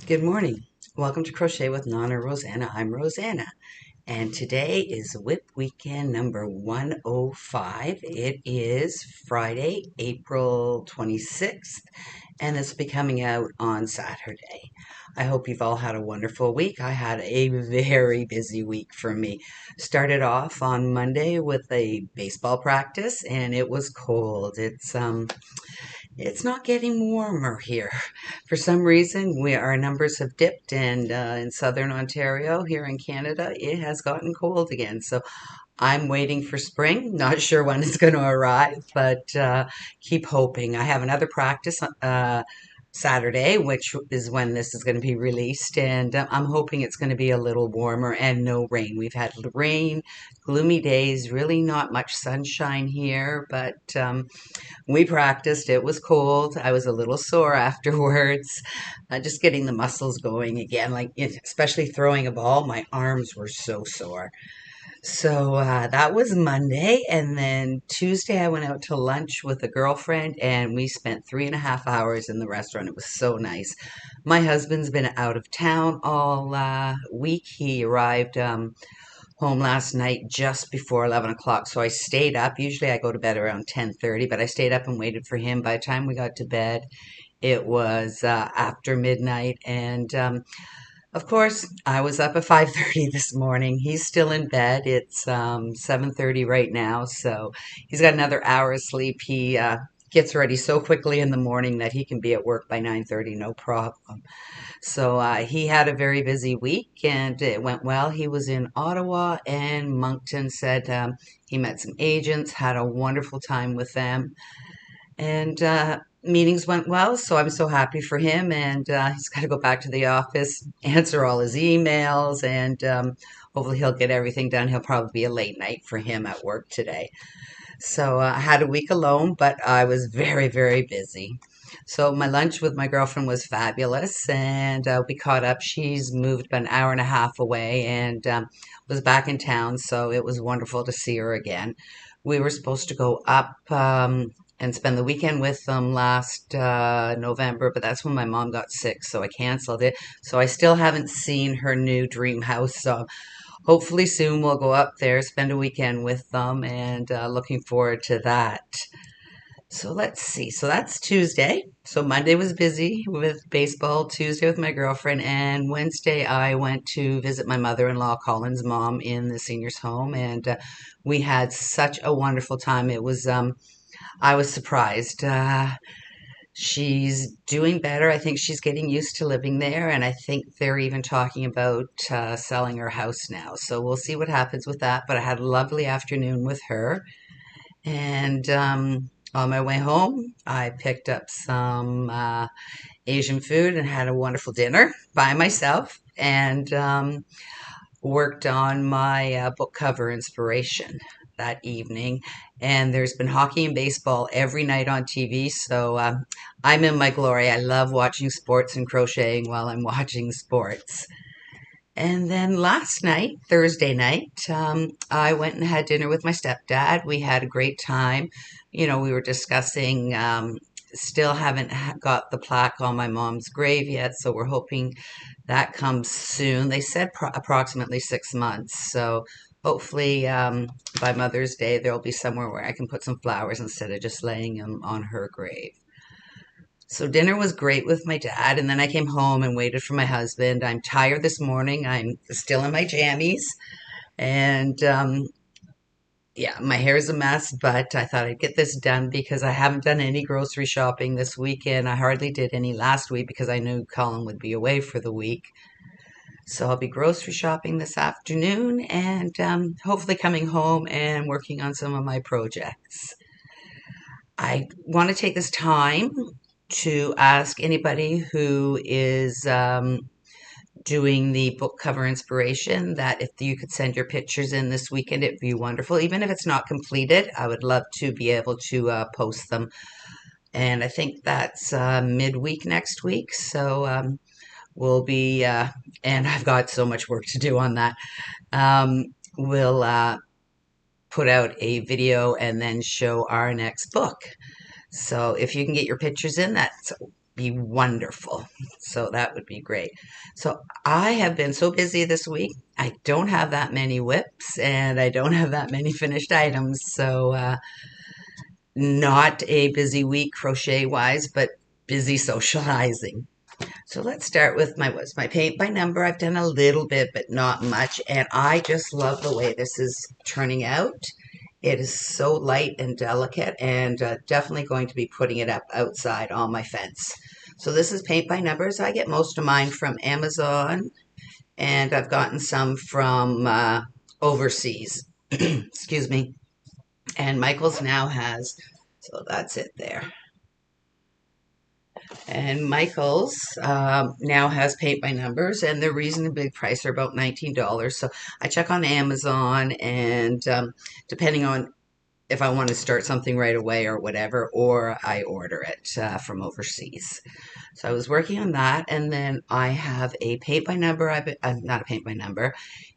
Good morning. Welcome to Crochet with Nonna Rosanna. I'm Rosanna, and today is WIP weekend number 105. It is Friday, April 26th, and this will be coming out on Saturday. I hope you've all had a wonderful week. I had a very busy week for me. Started off on Monday with a baseball practice, and it was cold. It's not getting warmer here. For some reason, our numbers have dipped, and in southern Ontario, here in Canada, it has gotten cold again. So I'm waiting for spring. Not sure when it's going to arrive, but keep hoping. I have another practice Saturday, which is when this is going to be released, and I'm hoping it's going to be a little warmer and no rain. We've had rain, gloomy days, really not much sunshine here, but we practiced. It was cold. I was a little sore afterwards, just getting the muscles going again, like especially throwing a ball. My arms were so sore. So that was Monday. And then Tuesday, I went out to lunch with a girlfriend and we spent 3.5 hours in the restaurant. It was so nice. My husband's been out of town all week. He arrived home last night just before 11 o'clock. So I stayed up. Usually I go to bed around 10:30, but I stayed up and waited for him. By the time we got to bed, it was after midnight. And of course, I was up at 5:30 this morning. He's still in bed. It's 7:30 right now, so he's got another hour of sleep. He gets ready so quickly in the morning that he can be at work by 9:30, no problem. So he had a very busy week and it went well. He was in Ottawa and Moncton, said he met some agents, had a wonderful time with them. And meetings went well, so I'm so happy for him. And he's got to go back to the office, answer all his emails, and hopefully he'll get everything done. He'll probably be a late night for him at work today. So I had a week alone, but I was very, very busy. So my lunch with my girlfriend was fabulous, and we caught up. She's moved about an hour and a half away and was back in town, so it was wonderful to see her again. We were supposed to go up and spend the weekend with them last November, but that's when my mom got sick, so I canceled it. So I still haven't seen her new dream house, so hopefully soon we'll go up there, spend a weekend with them, and looking forward to that. So let's see. So that's Tuesday. So Monday was busy with baseball, Tuesday with my girlfriend, and Wednesday I went to visit my mother-in-law, Colin's mom, in the seniors home, and we had such a wonderful time. It was I was surprised. She's doing better. I think she's getting used to living there, and I think they're even talking about selling her house now. So we'll see what happens with that. But I had a lovely afternoon with her, and on my way home, I picked up some Asian food and had a wonderful dinner by myself, and worked on my book cover inspiration that evening. And there's been hockey and baseball every night on TV, so I'm in my glory. I love watching sports and crocheting while I'm watching sports. And then last night, Thursday night, I went and had dinner with my stepdad. We had a great time. We were discussing, still haven't got the plaque on my mom's grave yet, so we're hoping that comes soon. They said approximately 6 months, so hopefully by Mother's Day there'll be somewhere where I can put some flowers instead of just laying them on her grave. So dinner was great with my dad, and then I came home and waited for my husband. I'm tired this morning. I'm still in my jammies, and yeah, my hair is a mess, but I thought I'd get this done because I haven't done any grocery shopping this weekend. I hardly did any last week because I knew Colin would be away for the week. So I'll be grocery shopping this afternoon and hopefully coming home and working on some of my projects. I want to take this time to ask anybody who is doing the book cover inspiration that if you could send your pictures in this weekend, it'd be wonderful. Even if it's not completed, I would love to be able to post them. And I think that's midweek next week. So we'll be, and I've got so much work to do on that. We'll put out a video and then show our next book. So if you can get your pictures in, that's be wonderful. So that would be great. So I have been so busy this week. I don't have that many WIPs and I don't have that many finished items. So not a busy week crochet wise, but busy socializing. So let's start with my paint by number. I've done a little bit, but not much. And I just love the way this is turning out. It is so light and delicate, and definitely going to be putting it up outside on my fence. So this is paint by numbers. I get most of mine from Amazon, and I've gotten some from overseas. Excuse me. And Michael's now has, so that's it there. And Michael's now has paint by numbers, and they're reasonably priced. They're about $19. So I check on Amazon, and depending on if I want to start something right away or whatever, or I order it from overseas. So I was working on that, and then I have a paint by number. Not a paint by number,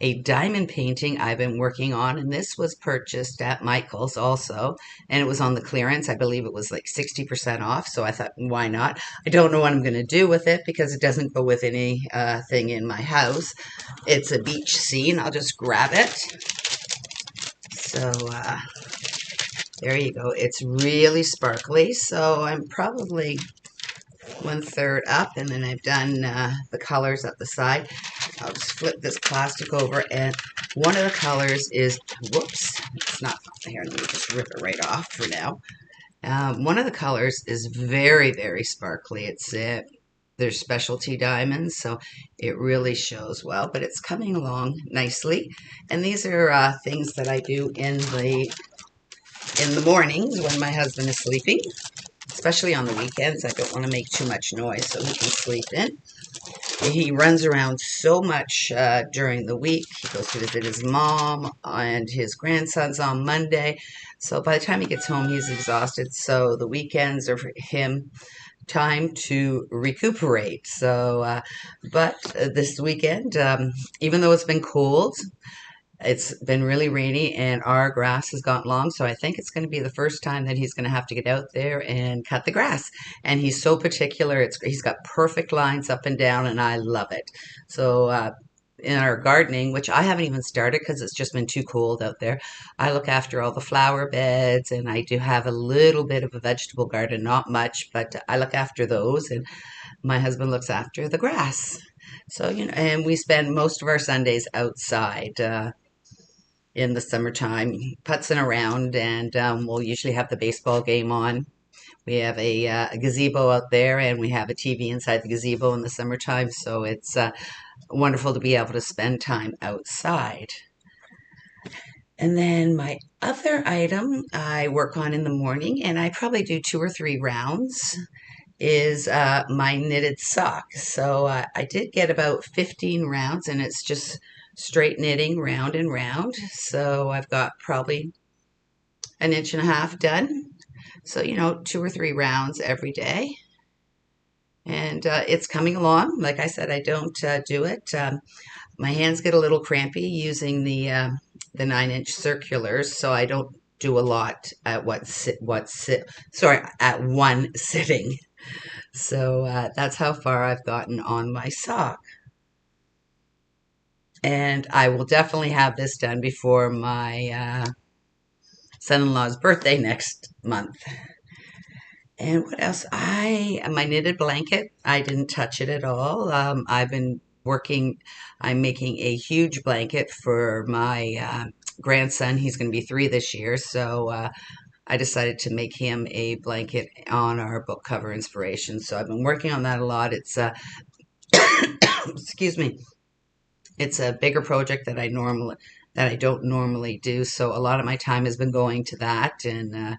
a diamond painting I've been working on, and this was purchased at Michael's also, and it was on the clearance. I believe it was like 60% off. So I thought, why not? I don't know what I'm going to do with it because it doesn't go with anything in my house. It's a beach scene. I'll just grab it. So there you go. It's really sparkly. So I'm probably 1/3 up, and then I've done the colors up the side. I'll just flip this plastic over, and one of the colors is, whoops, it's not here. Let me just rip it right off for now. One of the colors is very, very sparkly. It's there's specialty diamonds, so it really shows well, but it's coming along nicely. And these are things that I do in the mornings when my husband is sleeping, especially on the weekends. I don't want to make too much noise so he can sleep in. He runs around so much during the week. He goes to visit his mom and his grandsons on Monday. So by the time he gets home, he's exhausted. So the weekends are for him time to recuperate. So, but this weekend, even though it's been cold, it's been really rainy and our grass has gotten long, so I think it's going to be the first time that he's going to have to get out there and cut the grass. And he's so particular. He's got perfect lines up and down, and I love it. So in our gardening, which I haven't even started because it's just been too cold out there, I look after all the flower beds, and I do have a little bit of a vegetable garden, not much, but I look after those, and my husband looks after the grass. So, and we spend most of our Sundays outside. In the summertime, putzing around, and we'll usually have the baseball game on. We have a gazebo out there, and we have a TV inside the gazebo in the summertime, so it's wonderful to be able to spend time outside. And then my other item I work on in the morning, and I probably do 2 or 3 rounds, is my knitted sock. So I did get about 15 rounds, and it's just straight knitting round and round. So I've got probably 1.5 inches done. So, 2 or 3 rounds every day. And it's coming along. Like I said, I don't do it. My hands get a little crampy using the 9-inch circulars, so I don't do a lot at at one sitting. So that's how far I've gotten on my sock. And I will definitely have this done before my son-in-law's birthday next month. And what else? My knitted blanket, I didn't touch it at all. I've been working, I'm making a huge blanket for my grandson. He's going to be 3 this year, so I decided to make him a blanket on our book cover inspiration. So I've been working on that a lot. It's excuse me. It's a bigger project that I don't normally do. So a lot of my time has been going to that, and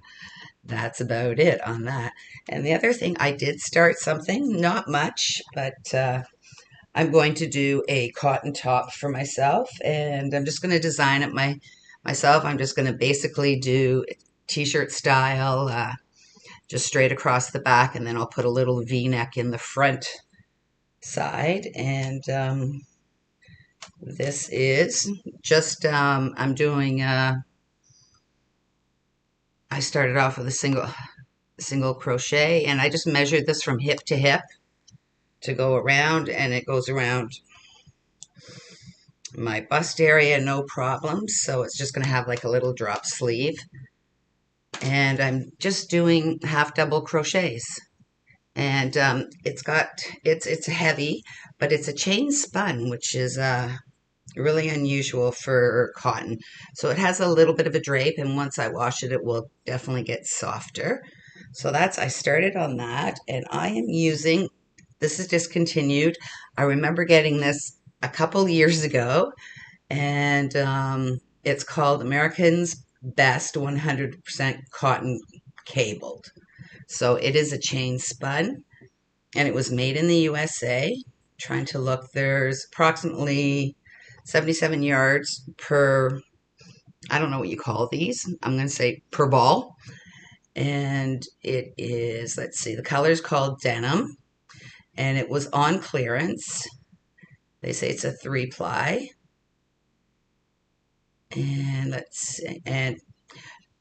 that's about it on that. And the other thing, I did start something, not much, but I'm going to do a cotton top for myself, and I'm just going to design it myself. I'm just going to basically do t-shirt style, just straight across the back, and then I'll put a little V-neck in the front side. And this is just, I'm doing, I started off with a single single crochet, and I just measured this from hip to hip to go around, and it goes around my bust area no problem. So it's just going to have like a little drop sleeve, and I'm just doing half double crochets. And it's heavy, but it's a chain spun, which is really unusual for cotton. So it has a little bit of a drape, and once I wash it, it will definitely get softer. So I started on that, and I am using, this is discontinued. I remember getting this a couple years ago, and it's called American's Best 100% Cotton Cabled. So it is a chain spun, and it was made in the USA. Trying to look, there's approximately 77 yards per, I don't know what you call these. I'm going to say per ball. And it is, let's see, the color's called denim, and it was on clearance. They say it's a 3-ply. And let's see, and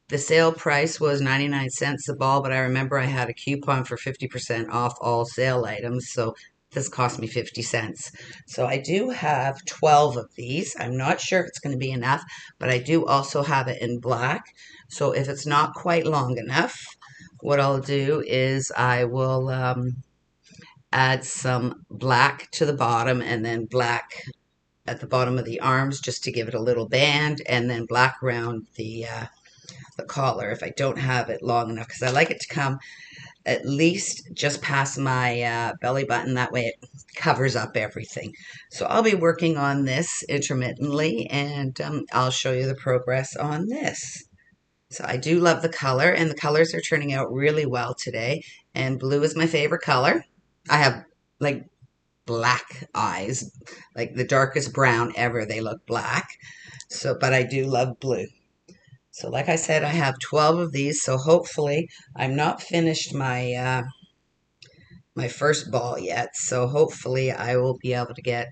the sale price was 99 cents a ball, but I remember I had a coupon for 50% off all sale items, so this cost me 50 cents. So I do have 12 of these. I'm not sure if it's going to be enough, but I do also have it in black. So if it's not quite long enough, what I'll do is I will add some black to the bottom, and then black at the bottom of the arms just to give it a little band, and then black around the collar if I don't have it long enough, because I like it to come at least just past my belly button. That way it covers up everything. So I'll be working on this intermittently, and I'll show you the progress on this. So I do love the color, and the colors are turning out really well today, and blue is my favorite color. I have like black eyes, like the darkest brown ever. They look black. So, but I do love blue. So like I said, I have 12 of these, so hopefully I'm not finished my first ball yet, so hopefully I will be able to get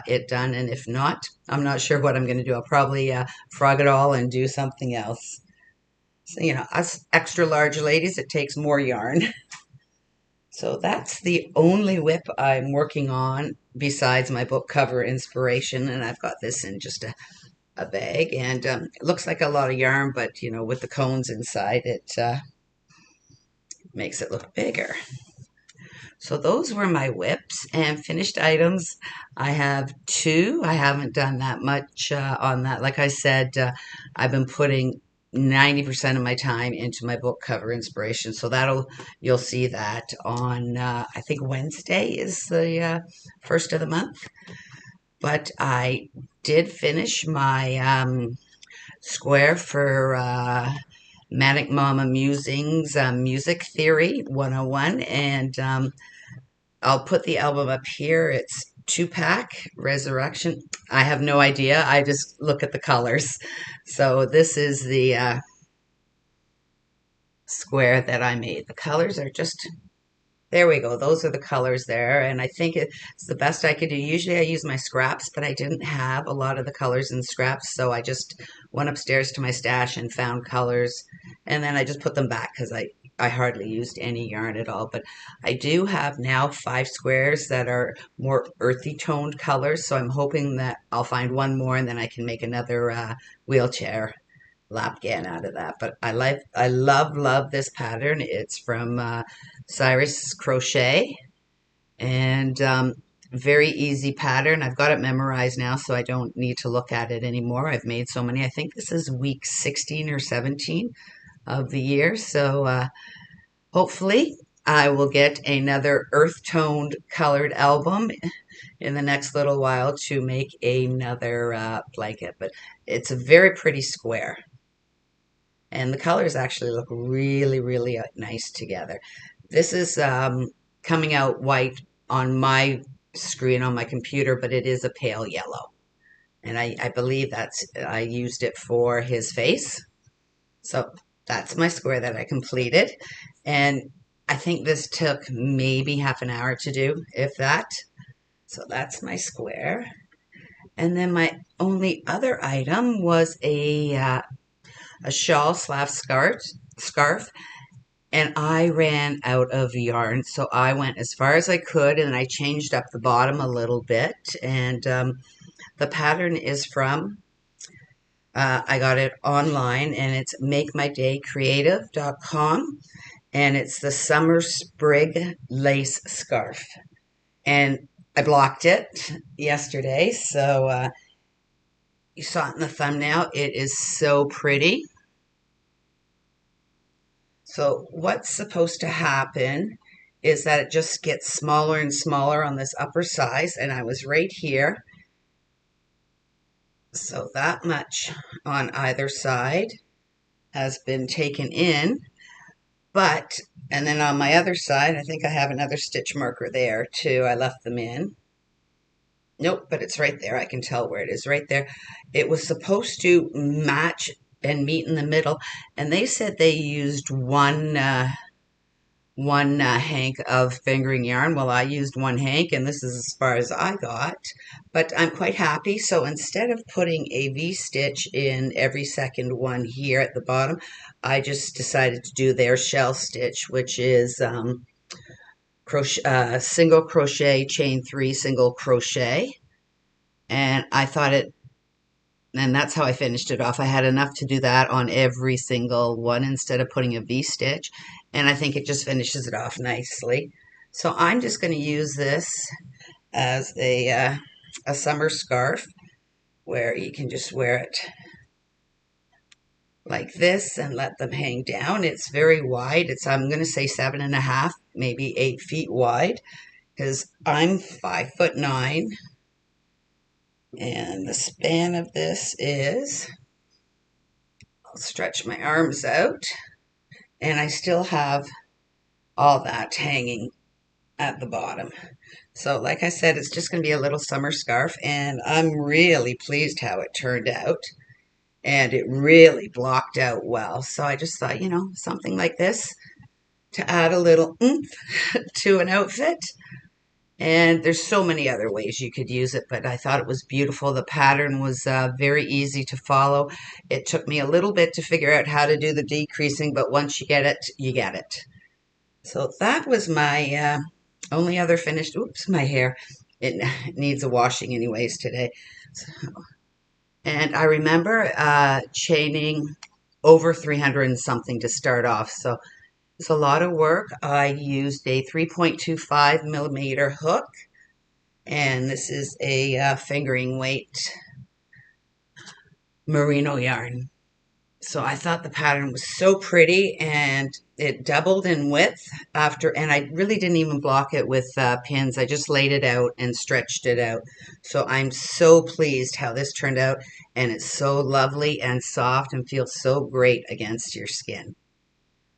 it done, and if not, I'm not sure what I'm going to do. I'll probably frog it all and do something else. So, you know, us extra large ladies, it takes more yarn. So that's the only WIP I'm working on besides my book cover inspiration, and I've got this in just a bag, and it looks like a lot of yarn, but you know, with the cones inside, it makes it look bigger. So those were my WIPs and finished items. I have 2. I haven't done that much on that. Like I said, I've been putting 90% of my time into my book cover inspiration. So you'll see that on, I think Wednesday is the first of the month. But I did finish my square for Manic Mama Musings, Music Theory 101, and I'll put the album up here. It's 2-pack Resurrection. I have no idea. I just look at the colors. So this is the square that I made. The colors are just, there we go. Those are the colors there, and I think it's the best I could do. Usually I use my scraps, but I didn't have a lot of the colors in scraps, so I just went upstairs to my stash and found colors, and then I just put them back because I hardly used any yarn at all. But I do have now 5 squares that are more earthy toned colors, so I'm hoping that I'll find one more, and then I can make another wheelchair lapgan out of that. But I love this pattern. It's from Cyrus Crochet, and very easy pattern. I've got it memorized now, so I don't need to look at it anymore. I've made so many. I think this is week 16 or 17 of the year, so hopefully I will get another earth-toned colored album in the next little while to make another blanket. But it's a very pretty square, and the colors actually look really nice together. This is coming out white on my screen on my computer, but it is a pale yellow, and I believe I used it for his face. So that's my square that I completed, and I think this took maybe half an hour to do, if that. So that's my square. And then my only other item was a shawl/scarf, and I ran out of yarn, so I went as far as I could, and I changed up the bottom a little bit. And the pattern is from, I got it online, and it's makemydaycreative.com, and it's the Summer Sprig Lace Scarf. And I blocked it yesterday, so you saw it in the thumbnail. It is so pretty. So what's supposed to happen is that it just gets smaller and smaller on this upper size, and I was right here. So that much on either side has been taken in, but, and then on my other side, I think I have another stitch marker there too. I left them in. Nope, but it's right there. I can tell where it is right there. It was supposed to match and meet in the middle, and they said they used one hank of fingering yarn. Well, I used one hank, and this is as far as I got, but I'm quite happy. So instead of putting a V-stitch in every second one here at the bottom, I just decided to do their shell stitch, which is crochet, single crochet, chain 3, single crochet. And I thought it, and that's how I finished it off. I had enough to do that on every single one instead of putting a V-stitch, and I think it just finishes it off nicely. So I'm just going to use this as a summer scarf, where you can just wear it like this and let them hang down. It's very wide. It's, I'm going to say 7.5, maybe 8 feet wide, because I'm 5'9". And the span of this is, I'll stretch my arms out, and I still have all that hanging at the bottom. So like I said, it's just going to be a little summer scarf, and I'm really pleased how it turned out. And it really blocked out well. So I just thought, you know, something like this to add a little oomph to an outfit. And there's so many other ways you could use it, but I thought it was beautiful. The pattern was very easy to follow. It took me a little bit to figure out how to do the decreasing, but once you get it, you get it. So that was my only other finished, oops, my hair. It needs a washing anyways today. So, and I remember chaining over 300 and something to start off. So it's a lot of work. I used a 3.25 millimeter hook, and this is a fingering weight merino yarn. So I thought the pattern was so pretty, and it doubled in width after, and I really didn't even block it with pins. I just laid it out and stretched it out. So I'm so pleased how this turned out, and it's so lovely and soft and feels so great against your skin.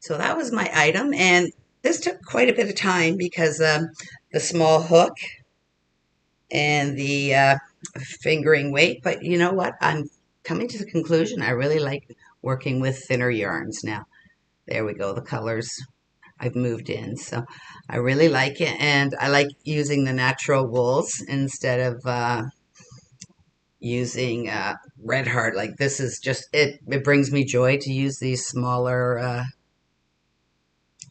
So that was my item, and this took quite a bit of time because the small hook and the fingering weight, but you know what? I'm coming to the conclusion I really like working with thinner yarns now. There we go, the colors I've moved in, so I really like it, and I like using the natural wools instead of using Red Heart. Like this is just, it brings me joy to use these smaller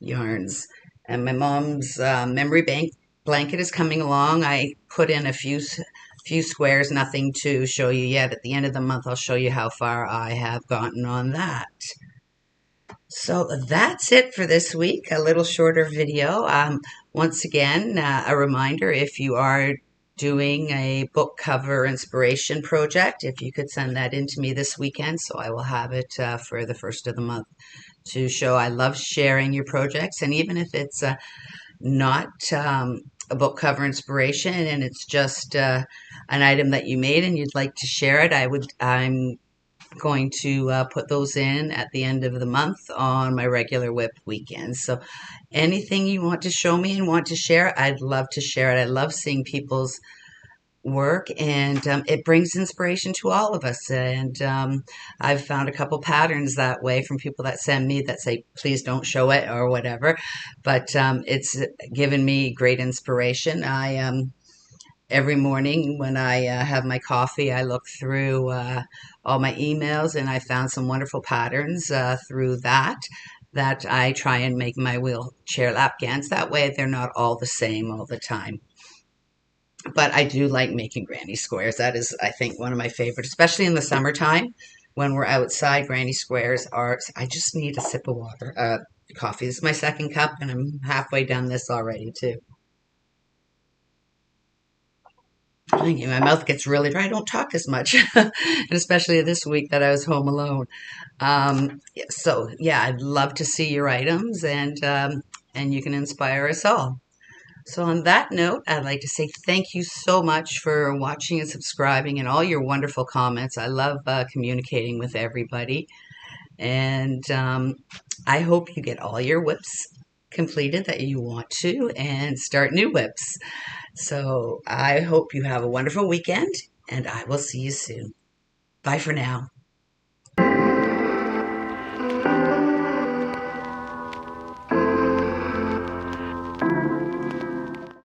yarns. And my mom's memory bank blanket is coming along. I put in a few squares, nothing to show you yet. At the end of the month, I'll show you how far I have gotten on that. So that's it for this week, a little shorter video. Once again, a reminder, if you are doing a book cover inspiration project, if you could send that in to me this weekend, so I will have it for the first of the month to show. I love sharing your projects, and even if it's not a book cover inspiration and it's just an item that you made and you'd like to share it, I'm going to put those in at the end of the month on my regular WIP weekends. So anything you want to show me and want to share, I'd love to share it. I love seeing people's work, and it brings inspiration to all of us. And I've found a couple patterns that way from people that send me that say, please don't show it or whatever. But it's given me great inspiration. Every morning when I have my coffee, I look through all my emails, and I found some wonderful patterns through that. that I try and make my wheelchair lap gowns. That way they're not all the same all the time. But I do like making granny squares. That is, I think, one of my favorites, especially in the summertime when we're outside. Granny squares are, I just need a sip of water. Coffee. This is my second cup, and I'm halfway done this already, too. My mouth gets really dry. I don't talk as much, and especially this week that I was home alone. So, yeah, I'd love to see your items, and you can inspire us all. So, on that note, I'd like to say thank you so much for watching and subscribing and all your wonderful comments. I love communicating with everybody. And I hope you get all your WIPs completed that you want to and start new WIPs. So, I hope you have a wonderful weekend, and I will see you soon. Bye for now.